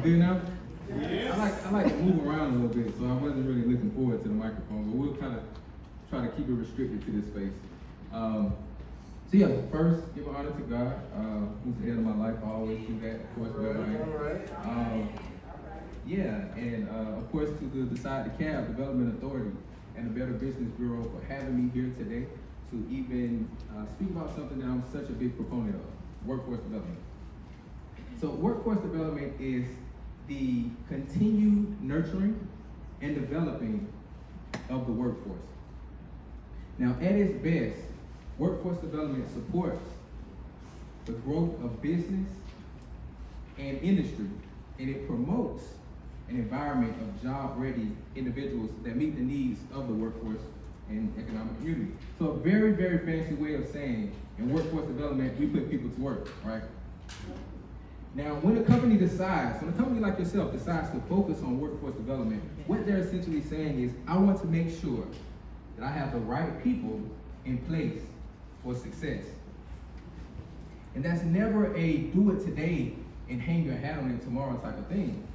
good now? Yes. I like to move around a little bit, so I wasn't really looking forward to the microphone, but we'll kind of try to keep it restricted to this space. So yeah, first, give honor to God, who's the head of my life. I always do that, of course, wherever I am. And of course to the DeKalb Development Authority and the Better Business Bureau for having me here today to even speak about something that I'm such a big proponent of, workforce development. So workforce development is the continued nurturing and developing of the workforce. Now, at its best, workforce development supports the growth of business and industry, and it promotes an environment of job-ready individuals that meet the needs of the workforce and economic community. So a very, very fancy way of saying, in workforce development, we put people to work, right? Now, when a company like yourself decides to focus on workforce development, what they're essentially saying is, I want to make sure that I have the right people in place for success. And that's never a do it today and hang your hat on it tomorrow type of thing.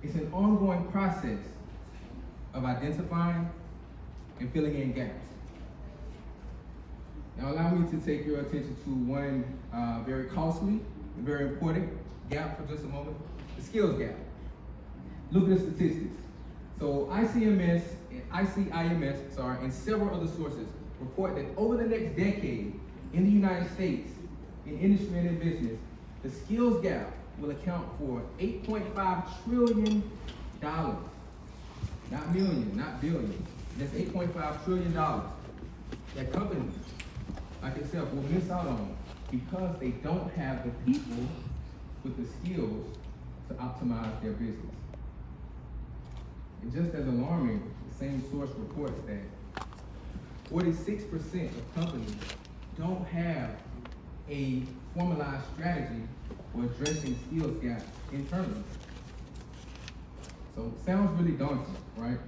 It's an ongoing process of identifying and filling in gaps. Now allow me to take your attention to one very costly and very important gap for just a moment, the skills gap. Look at the statistics. So ICIMS and several other sources report that over the next decade in the United States, in industry and in business, the skills gap will account for $8.5 trillion. Not million, not billion. That's $8.5 trillion that companies like yourself will miss out on because they don't have the people with the skills to optimize their business. And just as alarming, the same source reports that 46% of companies don't have a formalized strategy for addressing skills gaps internally. So it sounds really daunting, right?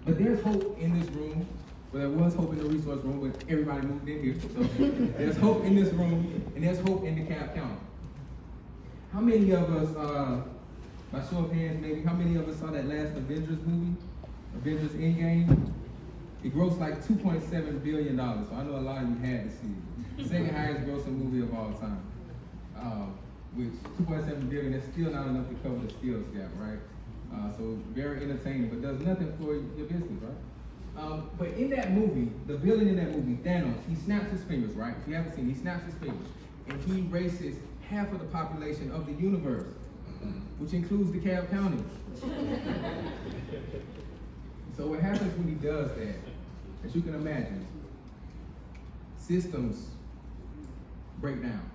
But there's hope in this room. Well, there was hope in the resource room, but everybody moved in here. So there's hope in this room, and there's hope in DeKalb County. How many of us, by show of hands maybe, how many of us saw that last Avengers movie, Avengers Endgame? It grossed like $2.7 billion, so I know a lot of you had to see it. Second highest grossing movie of all time. Which $2.7 billion, that's still not enough to cover the skills gap, right? So very entertaining, but does nothing for your business, right? But in that movie, the villain in that movie, Thanos, he snaps his fingers, right? If you haven't seen it, he snaps his fingers, and he erases half of the population of the universe, which includes DeKalb County. So what happens when he does that, as you can imagine, systems break down,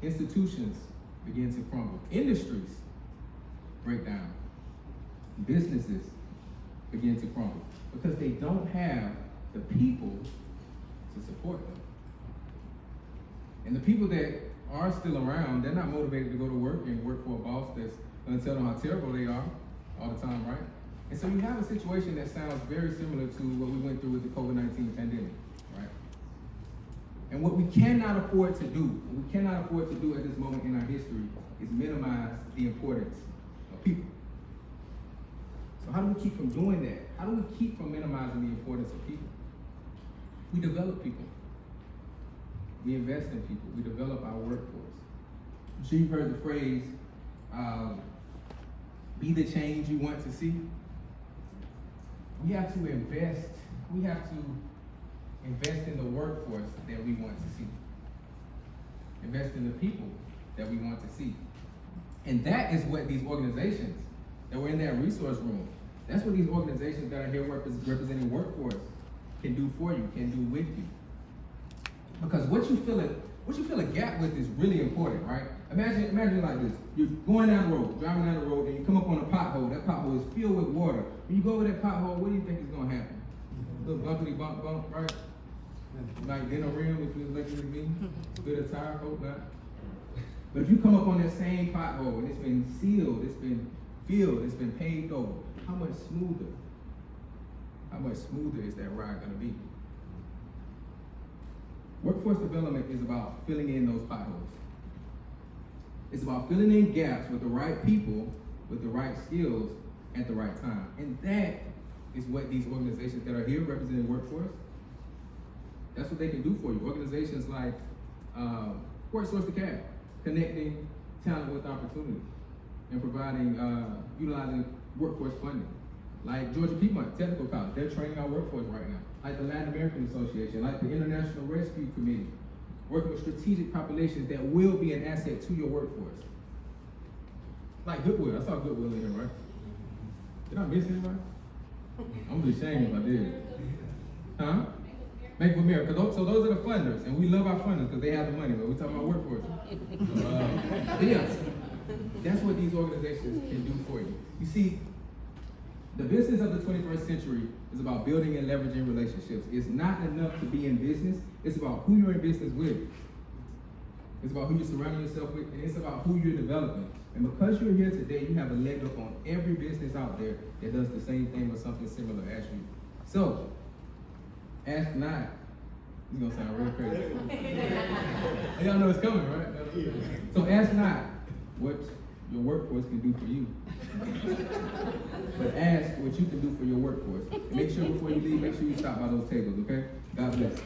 institutions begin to crumble, industries break down, businesses begin to crumble because they don't have the people to support them. And the people that are still around, they're not motivated to go to work and work for a boss that's going to tell them how terrible they are all the time, right? And so you have a situation that sounds very similar to what we went through with the COVID-19 pandemic, right? And what we cannot afford to do at this moment in our history is minimize the importance of people. So how do we keep from doing that? How do we keep from minimizing the importance of people? We develop people. We invest in people. We develop our workforce. I'm sure you've heard the phrase, be the change you want to see. We have to invest in the workforce that we want to see. Invest in the people that we want to see. And that is what these organizations that were in that resource room, that's what these organizations that are here representing workforce can do for you, can do with you. Because what you fill a gap with is really important, right? Imagine like this. You're going down the road, driving down the road, and you come up on a pothole. That pothole is filled with water. When you go over that pothole, what do you think is going to happen? A little bumpity bump, right? Like in a rim, if you're lucky to be. Bit of tire, hope not. But if you come up on that same pothole, and it's been sealed, it's been filled, it's been paved over, how much smoother is that ride going to be? Workforce development is about filling in those potholes. It's about filling in gaps with the right people, with the right skills, at the right time. And that is what these organizations that are here representing the workforce, that's what they can do for you. Organizations like Worksource DeKalb, connecting talent with opportunity and providing, utilizing workforce funding. Like Georgia Piedmont Technical College, they're training our workforce right now. Like the Latin American Association, like the International Rescue Committee, working with strategic populations that will be an asset to your workforce. Like Goodwill, I saw Goodwill in here, right? Did I miss anybody? I'm gonna be ashamed if I did. Huh? Make America. So those are the funders, and we love our funders because they have the money, but we're talking about workforce. Yeah, that's what these organizations can do for you. You see, the business of the 21st century is about building and leveraging relationships. It's not enough to be in business. It's about who you're in business with. It's about who you're surrounding yourself with, and it's about who you're developing. And because you're here today, you have a leg up on every business out there that does the same thing or something similar as you. So, ask not. It's gonna sound real crazy. Y'all know it's coming, right? So ask not what your workforce can do for you, but ask what you can do for your workforce. And make sure before you leave, make sure you stop by those tables, okay? God bless.